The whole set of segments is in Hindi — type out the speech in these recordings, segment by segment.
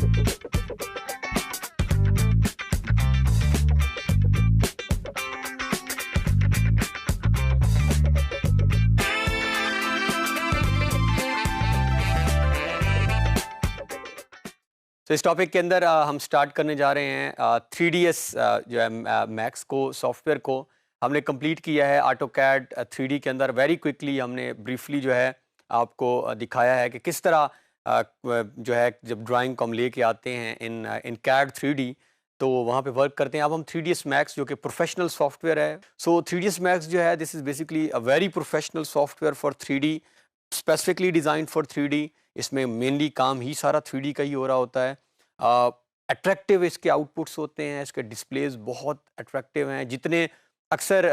तो इस टॉपिक के अंदर हम स्टार्ट करने जा रहे हैं 3ds जो है मैक्स को सॉफ्टवेयर को हमने कंप्लीट किया है ऑटो कैड 3D के अंदर। वेरी क्विकली हमने ब्रीफली जो है आपको दिखाया है कि किस तरह जो है जब ड्राइंग को हम लेके आते हैं इन कैड 3D तो वहाँ पे वर्क करते हैं। अब हम 3ds मैक्स जो कि प्रोफेशनल सॉफ्टवेयर है। सो 3ds मैक्स जो है this is basically a very professional software for 3D, specifically design for 3D। इसमें मेनली काम ही सारा 3D का ही हो रहा होता है। अट्रैक्टिव इसके आउटपुट्स होते हैं, इसके डिस्प्लेज बहुत अट्रैक्टिव हैं। जितने अक्सर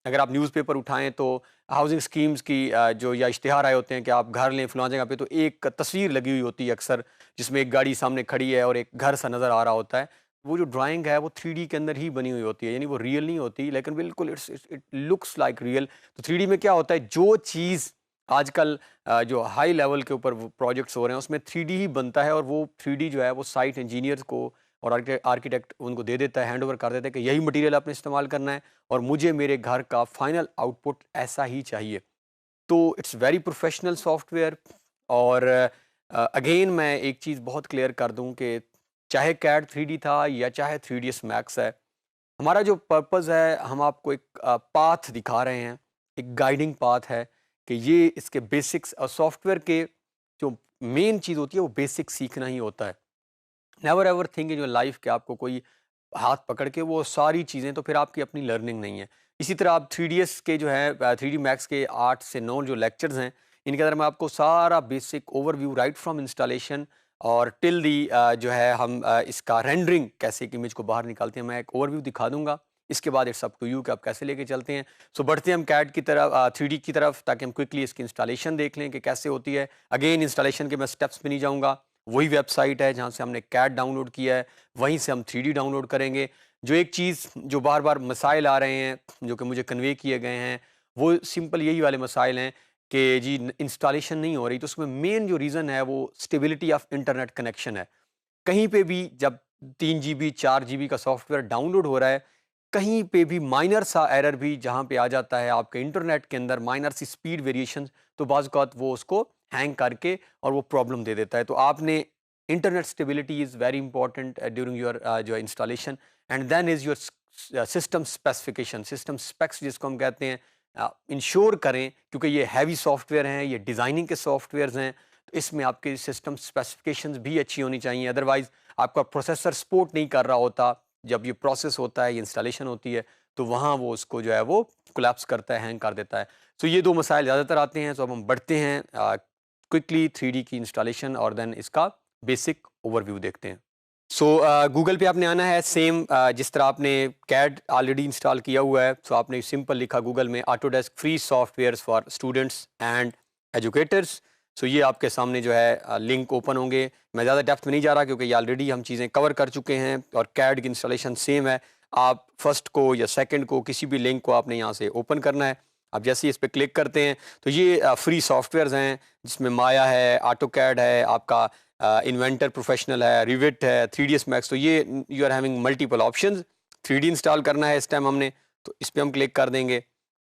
अगर आप न्यूज़पेपर उठाएं तो हाउसिंग स्कीम्स की जो या इश्तिहार आए होते हैं कि आप घर लें फलां जगह पे, तो एक तस्वीर लगी हुई होती है अक्सर, जिसमें एक गाड़ी सामने खड़ी है और एक घर सा नज़र आ रहा होता है। वो जो ड्राइंग है वो 3D के अंदर ही बनी हुई होती है, यानी वो रियल नहीं होती लेकिन बिल्कुल इट लुक्स लाइक रियल। तो 3D में क्या होता है, जो चीज़ आजकल जो हाई लेवल के ऊपर प्रोजेक्ट्स हो रहे हैं उसमें 3D ही बनता है, और वो 3D जो है वो साइट इंजीनियर्स को और आर्किटेक्ट उनको दे देता है, हैंड ओवर कर देता है कि यही मटेरियल आपने इस्तेमाल करना है और मुझे मेरे घर का फाइनल आउटपुट ऐसा ही चाहिए। तो इट्स वेरी प्रोफेशनल सॉफ्टवेयर। और अगेन मैं एक चीज़ बहुत क्लियर कर दूं कि चाहे कैड 3D था या चाहे 3ds मैक्स है, हमारा जो पर्पज़ है हम आपको एक पाथ दिखा रहे हैं, एक गाइडिंग पाथ है कि ये इसके बेसिक्स और सॉफ्टवेयर के जो मेन चीज़ होती है वो बेसिक सीखना ही होता है। Never ever think in your life कि आपको कोई हाथ पकड़ के वो सारी चीज़ें, तो फिर आपकी अपनी लर्निंग नहीं है। इसी तरह आप 3ds के जो है 3D मैक्स के 8 से 9 जो लेक्चर्स हैं, इनके अंदर मैं आपको सारा basic overview right from installation और टिल दी जो है हम इसका रेंडरिंग कैसे एक इमेज को बाहर निकालते हैं, मैं एक ओवरव्यू दिखा दूंगा। इसके बाद इट्स अप टू यू कि आप कैसे लेके चलते हैं। सो बढ़ते हैं हम कैड की तरफ 3D की तरफ, ताकि हम क्विकली इसकी इंस्टॉलेशन देख लें कि कैसे होती है। अगेन इंस्टॉलेशन के मैं स्टेप्स पे नहीं जाऊँगा, वही वेबसाइट है जहाँ से हमने कैड डाउनलोड किया है, वहीं से हम 3D डाउनलोड करेंगे। जो एक चीज़ जो बार बार मसाइल आ रहे हैं जो कि मुझे कन्वे किए गए हैं, वो सिंपल यही वाले मसाइल हैं कि जी इंस्टॉलेशन नहीं हो रही। तो उसमें मेन जो रीज़न है वो स्टेबिलिटी ऑफ इंटरनेट कनेक्शन है। कहीं पे भी जब 3 जीबी 4 जीबी का सॉफ्टवेयर डाउनलोड हो रहा है, कहीं पे भी माइनर सा एरर भी जहाँ पे आ जाता है आपके इंटरनेट के अंदर, माइनर सी स्पीड वेरिएशन, तो बाज़ औक़ात वो उसको हैंग करके और वो प्रॉब्लम दे देता है। तो आपने internet stability is very important during your जो installation. And then is your system specification, system specs जिसको हम कहते हैं, इंश्योर करें क्योंकि ये हैवी सॉफ्टवेयर हैं, ये डिज़ाइनिंग के सॉफ्टवेयर्स हैं, तो इसमें आपकी सिस्टम स्पेसिफिकेशंस भी अच्छी होनी चाहिए। अदरवाइज़ आपका प्रोसेसर सपोर्ट नहीं कर रहा होता, जब ये प्रोसेस होता है, ये इंस्टॉलेशन होती है, तो वहाँ वो उसको जो है वो कोलैप्स करता है, हैंग कर देता है। तो ये 2 मसाइल ज़्यादातर आते हैं। तो अब हम बढ़ते हैं क्विकली 3D की इंस्टॉलेशन और देन इसका बेसिक ओवरव्यू देखते हैं। सो गूगल पे आपने आना है, सेम जिस तरह आपने कैड ऑलरेडी इंस्टॉल किया हुआ है, सो आपने सिंपल लिखा गूगल में Autodesk free softwares for students and educators. So ये आपके सामने जो है लिंक ओपन होंगे। मैं ज़्यादा डेप्थ में नहीं जा रहा क्योंकि ये ऑलरेडी हम चीज़ें कवर कर चुके हैं और कैड की इंस्टॉलेशन सेम है। आप फर्स्ट को या सेकंड को किसी भी लिंक को आपने यहाँ से ओपन करना है। आप जैसे ही इस पर क्लिक करते हैं तो ये फ्री सॉफ्टवेयर्स हैं, जिसमें माया है, ऑटो कैड है, आपका इन्वेंटर प्रोफेशनल है, रिविट है, 3ds मैक्स। तो ये you are having multiple options. 3D install करना है इस टाइम हमने, तो इस पर हम क्लिक कर देंगे।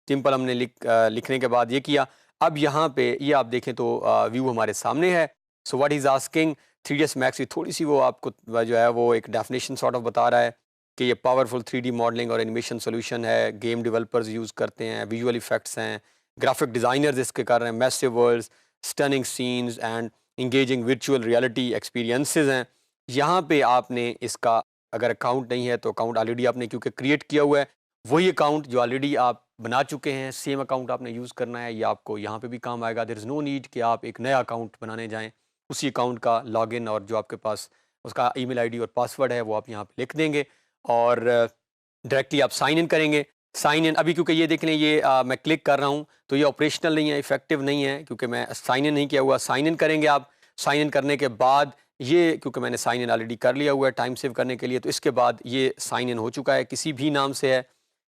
सिंपल हमने लिखने के बाद ये किया। अब यहाँ पे ये आप देखें तो व्यू हमारे सामने है। So what is asking 3ds max की थोड़ी सी वो आपको जो है वो एक डेफिनेशन सॉर्ट ऑफ बता रहा है कि ये पावरफुल 3D मॉडलिंग और एनिमेशन सोल्यूशन है, गेम डेवलपर्स यूज़ करते हैं, विजुअल इफेक्ट्स हैं, ग्राफिक डिज़ाइनर्स इसके कर रहे हैं, massive worlds, stunning scenes and engaging virtual reality experiences हैं। यहाँ पे आपने इसका अगर अकाउंट नहीं है तो अकाउंट ऑलरेडी आपने क्योंकि क्रिएट किया हुआ है, वही अकाउंट जो ऑलरेडी आप बना चुके हैं, सेम अकाउंट आपने यूज़ करना है। ये आपको यहाँ पे भी काम आएगा। देयर इज़ नो नीड कि आप एक नया अकाउंट बनाने जाएँ। उसी अकाउंट का लॉगिन और जो आपके पास उसका ईमेल आईडी और पासवर्ड है वो आप यहाँ पे लिख देंगे और डायरेक्टली आप साइन इन करेंगे। साइन इन अभी क्योंकि ये देख लें, ये मैं क्लिक कर रहा हूँ तो ये ऑपरेशनल नहीं है, इफेक्टिव नहीं है क्योंकि मैं साइन इन नहीं किया हुआ। साइन इन करेंगे आप। साइन इन करने के बाद ये क्योंकि मैंने साइन इन ऑलरेडी कर लिया हुआ है टाइम सेव करने के लिए, तो इसके बाद ये साइन इन हो चुका है, किसी भी नाम से है।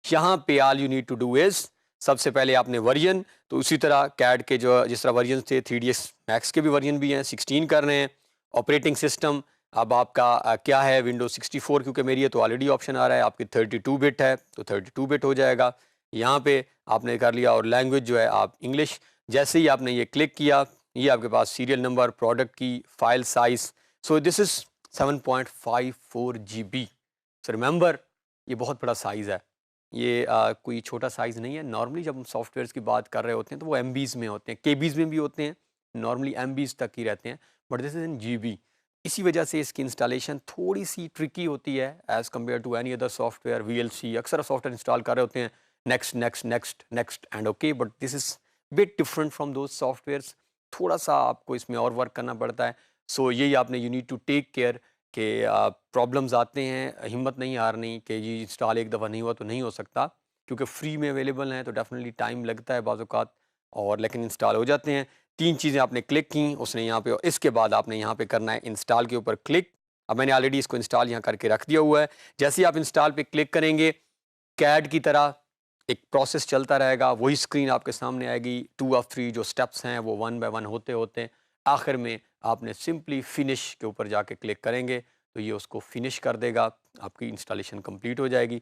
यहाँ पे all you need to do is सबसे पहले आपने वर्जन, तो उसी तरह कैड के जो जिस तरह वर्जन थे 3ds मैक्स के भी वर्जन भी हैं, 16 कर रहे हैं। ऑपरेटिंग सिस्टम अब आपका क्या है विंडोज 64, क्योंकि मेरी ये तो ऑलरेडी ऑप्शन आ रहा है, आपकी 32 बिट है तो 32 बिट हो जाएगा। यहाँ पे आपने कर लिया, और लैंग्वेज जो है आप इंग्लिश। जैसे ही आपने ये क्लिक किया, ये आपके पास सीरियल नंबर, प्रोडक्ट की, file size. So this is 7.54 GB। So remember, ये बहुत बड़ा साइज़ है। ये कोई छोटा साइज़ नहीं है। नॉर्मली जब हम सॉफ्टवेयर्स की बात कर रहे होते हैं तो वो एमबीज़ में होते हैं, केबीज़ में भी होते हैं, नॉर्मली एमबीज़ तक ही रहते हैं, but this is in GB. इसी वजह से इसकी इंस्टॉलेशन थोड़ी सी ट्रिकी होती है as compared to any other software. VLC अक्सर सॉफ्टवेयर इंस्टॉल कर रहे होते हैं, next next next next and okay, but this is bit different from those softwares. थोड़ा सा आपको इसमें और वर्क करना पड़ता है। सो यही आपने, you need to take care कि प्रॉब्लम्स आते हैं, हिम्मत नहीं हारनी कि जी इंस्टॉल एक दफ़ा नहीं हुआ तो नहीं हो सकता, क्योंकि फ्री में अवेलेबल हैं तो डेफिनेटली टाइम लगता है बाज़ औक़ात, और लेकिन इंस्टॉल हो जाते हैं। 3 चीज़ें आपने क्लिक की उसने यहाँ पे, और इसके बाद आपने यहाँ पे करना है इंस्टॉल के ऊपर क्लिक। अब मैंने ऑलरेडी इसको इंस्टॉल यहाँ करके रख दिया हुआ है। जैसे ही आप इंस्टॉल पे क्लिक करेंगे, कैड की तरह एक प्रोसेस चलता रहेगा, वही स्क्रीन आपके सामने आएगी। 2 ऑफ 3 जो स्टेप्स हैं वो 1 बाय 1 होते होते आखिर में आपने सिंपली फिनिश के ऊपर जाके क्लिक करेंगे तो ये उसको फिनिश कर देगा, आपकी इंस्टॉलेशन कंप्लीट हो जाएगी।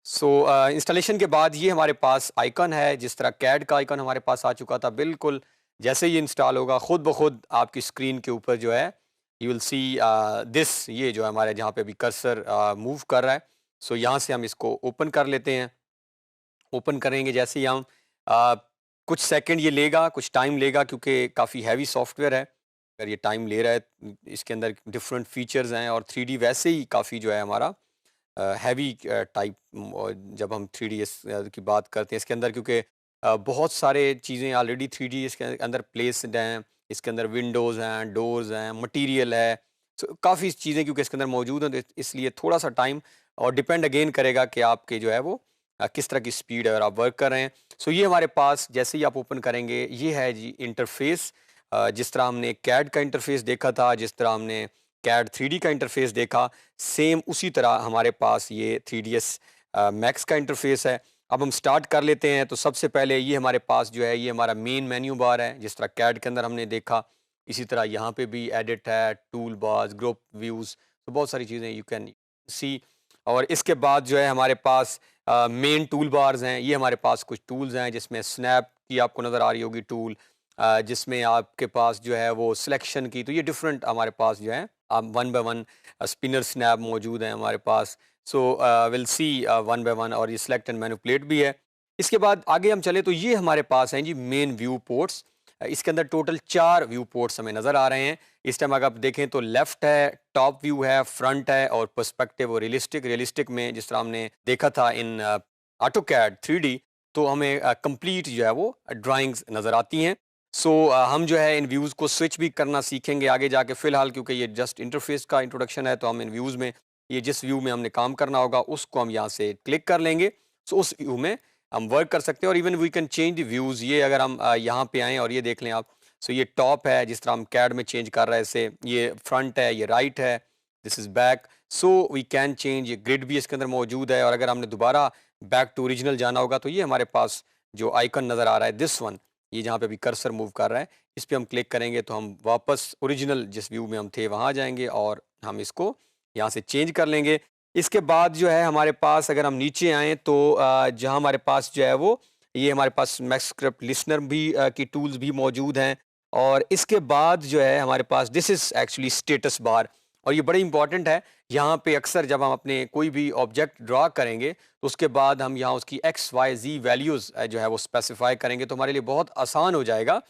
सो इंस्टॉलेशन के बाद ये हमारे पास आइकन है, जिस तरह कैड का आइकन हमारे पास आ चुका था, बिल्कुल जैसे ही इंस्टॉल होगा खुद ब खुद आपकी स्क्रीन के ऊपर जो है यू विल सी दिस, ये जो है हमारे जहाँ पे अभी कर्सर मूव कर रहा है। सो यहाँ से हम इसको ओपन कर लेते हैं। ओपन करेंगे जैसे ही हम, आ, कुछ सेकंड ये लेगा, कुछ टाइम लेगा, क्योंकि काफ़ी हैवी सॉफ्टवेयर है। अगर ये टाइम ले रहा है, इसके अंदर डिफरेंट फीचर्स हैं, और 3D वैसे ही काफ़ी जो है हमारा हैवी टाइप, जब हम 3DS की बात करते हैं इसके अंदर, क्योंकि बहुत सारे चीज़ें ऑलरेडी 3D इसके अंदर प्लेस्ड हैं। इसके अंदर विंडोज़ हैं, डोर्स हैं, मटेरियल है, so, काफ़ी चीज़ें क्योंकि इसके अंदर मौजूद हैं, तो इसलिए थोड़ा सा टाइम, और डिपेंड अगेन करेगा कि आपके जो है वो किस तरह की स्पीड है और आप वर्क कर रहे हैं। सो ये हमारे पास जैसे ही आप ओपन करेंगे, ये है जी इंटरफेस। जिस तरह हमने कैड का इंटरफेस देखा था, जिस तरह हमने कैड 3D का इंटरफेस देखा, सेम उसी तरह हमारे पास ये 3ds मैक्स का इंटरफेस है। अब हम स्टार्ट कर लेते हैं। तो सबसे पहले ये हमारे पास जो है ये हमारा मेन मेन्यू बार है, जिस तरह कैड के अंदर हमने देखा। इसी तरह यहाँ पे भी एडिट है, टूल बार्स, ग्रुप व्यूज़, तो बहुत सारी चीज़ें यू कैन सी। और इसके बाद जो है हमारे पास मेन टूल बार्स हैं। ये हमारे पास कुछ टूल्स हैं, जिसमें स्नैप की आपको नज़र आ रही होगी टूल, जिसमें आपके पास जो है वो सिलेक्शन की, तो ये डिफरेंट हमारे पास जो है आप 1 बाय 1 स्पिनर स्नैप मौजूद हैं हमारे पास। सो विल सी 1 बाय 1, और ये सिलेक्ट एंड मैनिपुलेट भी है। इसके बाद आगे हम चले तो ये हमारे पास हैं जी मेन व्यू पोर्ट्स। इसके अंदर टोटल 4 व्यू पोर्ट्स हमें नज़र आ रहे हैं। इस टाइम अगर आप देखें तो लेफ्ट है, टॉप व्यू है, फ्रंट है, और पर्सपेक्टिव और रियलिस्टिक। रियलिस्टिक में जिस तरह हमने देखा था इन ऑटोकैड 3D, तो हमें कंप्लीट जो है वो ड्राइंग्स नज़र आती हैं। सो हम जो है इन व्यूज़ को स्विच भी करना सीखेंगे आगे जाके। फ़िलहाल क्योंकि ये जस्ट इंटरफेस का इंट्रोडक्शन है, तो हम इन व्यूज़ में, ये जिस व्यू में हमने काम करना होगा उसको हम यहाँ से क्लिक कर लेंगे। सो उस व्यू में हम वर्क कर सकते हैं, और even we can change the views. ये अगर हम यहाँ पे आएँ और ये देख लें आप, सो ये टॉप है, जिस तरह हम कैड में चेंज कर रहे हैं इसे, ये फ्रंट है, ये राइट है, this is back. So we can change, ये ग्रिड भी इसके अंदर मौजूद है। और अगर हमने दोबारा बैक टू ओरिजिनल जाना होगा तो ये हमारे पास जो आइकन नज़र आ रहा है, दिस वन, ये जहाँ पे अभी कर्सर मूव कर रहा है, इस पे हम क्लिक करेंगे तो हम वापस ओरिजिनल जिस व्यू में हम थे वहाँ आ जाएंगे, और हम इसको यहाँ से चेंज कर लेंगे। इसके बाद जो है हमारे पास, अगर हम नीचे आएँ तो जहाँ हमारे पास जो है वो, ये हमारे पास मैक्स स्क्रिप्ट लिसनर भी की टूल्स भी मौजूद हैं। और इसके बाद जो है हमारे पास this is actually status bar, और ये बड़ी इंपॉर्टेंट है। यहाँ पे अक्सर जब हम अपने कोई भी ऑब्जेक्ट ड्रा करेंगे तो उसके बाद हम यहाँ उसकी XYZ वैल्यूज़ जो है वो स्पेसिफाई करेंगे, तो हमारे लिए बहुत आसान हो जाएगा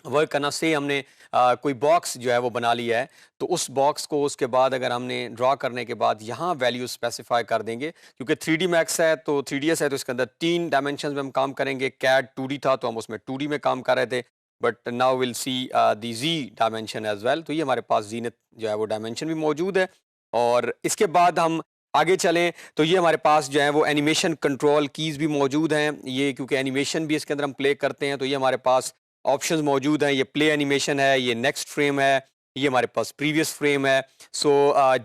वर्क करना। से हमने कोई बॉक्स जो है वो बना लिया है, तो उस बॉक्स को उसके बाद अगर हमने ड्रा करने के बाद यहाँ वैल्यू स्पेसिफाई कर देंगे, क्योंकि 3D मैक्स है तो 3DS है, तो इसके अंदर 3 डायमेंशन में हम काम करेंगे। कैड 2D था तो हम उसमें 2D में काम कर रहे थे, but now will see the G dimension as well. तो ये हमारे पास जीनत जो है वो डायमेंशन भी मौजूद है। और इसके बाद हम आगे चलें तो ये हमारे पास जो है वो एनिमेशन कंट्रोल कीज़ भी मौजूद हैं। ये क्योंकि एनिमेशन भी इसके अंदर हम प्ले करते हैं, तो ये हमारे पास ऑप्शंस मौजूद हैं। ये प्ले एनिमेशन है, ये नेक्स्ट फ्रेम है, ये हमारे पास प्रीवियस फ्रेम है। सो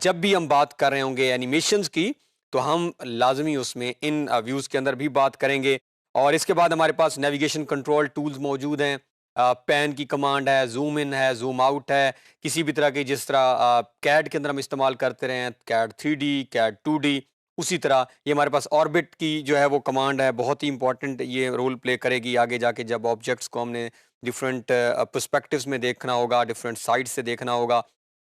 जब भी हम बात कर रहे होंगे एनिमेशंस की, तो हम लाजमी उसमें इन व्यूज़ के अंदर भी बात करेंगे। और इसके बाद हमारे पास नेविगेशन कंट्रोल टूल्स मौजूद हैं। पैन की कमांड है, ज़ूम इन है, ज़ूम आउट है, किसी भी तरह की जिस तरह कैड के अंदर हम इस्तेमाल करते रहे हैं, कैड 3D, कैड 2D, उसी तरह ये हमारे पास ऑर्बिट की जो है वो कमांड है, बहुत ही इंपॉर्टेंट ये रोल प्ले करेगी आगे जाके जब ऑब्जेक्ट्स को हमने डिफरेंट पर्सपेक्टिव्स में देखना होगा, डिफरेंट साइड से देखना होगा।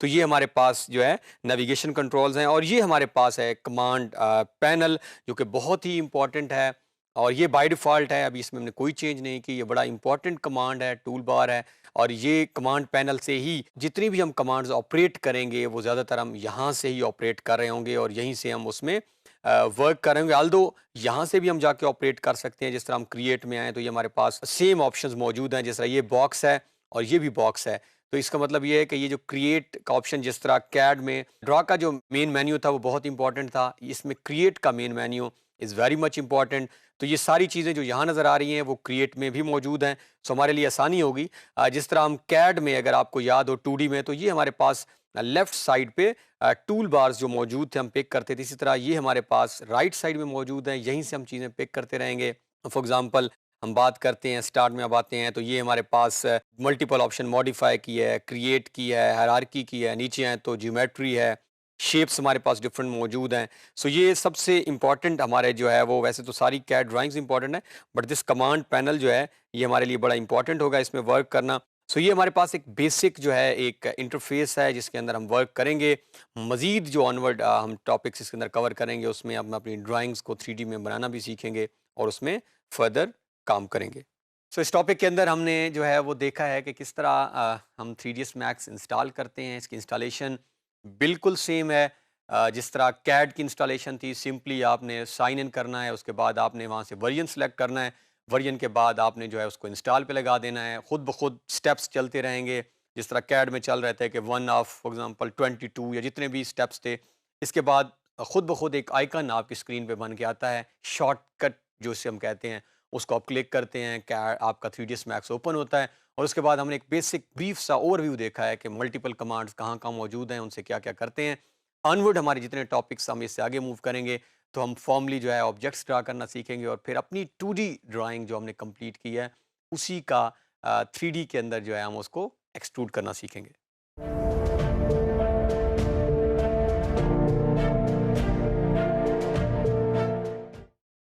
तो ये हमारे पास जो है नेविगेशन कंट्रोल्स हैं और ये हमारे पास है कमांड पैनल जो कि बहुत ही इंपॉर्टेंट है और ये बाय डिफ़ॉल्ट है, अभी इसमें हमने कोई चेंज नहीं की, ये बड़ा इंपॉर्टेंट कमांड है, टूल बार है और ये कमांड पैनल से ही जितनी भी हम कमांड्स ऑपरेट करेंगे, वो ज़्यादातर हम यहाँ से ही ऑपरेट कर रहे होंगे और यहीं से हम उसमें वर्क करेंगे। ऑल्दो यहाँ से भी हम जाके ऑपरेट कर सकते हैं, जिस तरह हम क्रिएट में आएँ, तो ये हमारे पास सेम ऑप्शंस मौजूद हैं, जिस तरह ये बॉक्स है और ये भी बॉक्स है। तो इसका मतलब ये है कि ये जो क्रिएट का ऑप्शन जिस तरह कैड में ड्रा का जो मेन मेन्यू था, वो बहुत इंपॉर्टेंट था, इसमें क्रिएट का main menu is very much important. तो ये सारी चीज़ें जो यहाँ नज़र आ रही हैं वो क्रिएट में भी मौजूद हैं, सो हमारे लिए आसानी होगी। जिस तरह हम कैड में अगर आपको याद हो 2D में तो ये हमारे पास लेफ्ट साइड पे टूल बार्स जो मौजूद थे हम पिक करते थे, इसी तरह ये हमारे पास राइट साइड में मौजूद हैं, यहीं से हम चीज़ें पिक करते रहेंगे। फॉर एग्जांपल हम बात करते हैं स्टार्ट में अब आते हैं तो ये हमारे पास मल्टीपल ऑप्शन मॉडिफाई की है, क्रिएट की है, हायरार्की की है, नीचे आए तो ज्योमेट्री है, शेप्स हमारे पास डिफरेंट मौजूद हैं। सो ये सबसे इम्पॉर्टेंट हमारे जो है वो वैसे तो सारी कैड ड्राइंग्स इंपॉर्टेंट है बट दिस कमांड पैनल जो है ये हमारे लिए बड़ा इंपॉर्टेंट होगा इसमें वर्क करना। सो ये हमारे पास एक बेसिक जो है एक इंटरफेस है जिसके अंदर हम वर्क करेंगे। मज़ीद जो ऑनवर्ड हम टॉपिक्स इसके अंदर कवर करेंगे उसमें हम अपनी ड्राइंग्स को 3D में बनाना भी सीखेंगे और उसमें फर्दर काम करेंगे। सो इस टॉपिक के अंदर हमने जो है वो देखा है कि किस तरह हम 3ds मैक्स इंस्टॉल करते हैं। इसकी इंस्टॉलेशन बिल्कुल सेम है जिस तरह कैड की इंस्टॉलेशन थी। सिंपली आपने साइन इन करना है, उसके बाद आपने वहाँ से वर्जन सेलेक्ट करना है, वर्जन के बाद आपने जो है उसको इंस्टॉल पे लगा देना है। खुद ब खुद स्टेप्स चलते रहेंगे जिस तरह कैड में चल रहे थे कि 1 ऑफ फॉर एग्जांपल 22 या जितने भी स्टेप्स थे। इसके बाद खुद ब खुद एक आइकन आपकी स्क्रीन पे बन के आता है, शॉर्टकट जो इसे हम कहते हैं, उसको आप क्लिक करते हैं, क्या आपका 3ds मैक्स ओपन होता है और उसके बाद हमने एक बेसिक ब्रीफ सा ओवरव्यू देखा है कि मल्टीपल कमांड्स कहाँ-कहाँ मौजूद हैं, उनसे क्या-क्या करते हैं। ऑनवर्ड हमारे जितने टॉपिक्स हम इससे आगे मूव करेंगे, तो हम फॉर्मली जो है ऑब्जेक्ट्स ड्रा करना सीखेंगे और फिर अपनी 2D ड्राइंग जो हमने कंप्लीट की है, उसी का 3D के अंदर जो है हम उसको एक्सट्रूड करना सीखेंगे।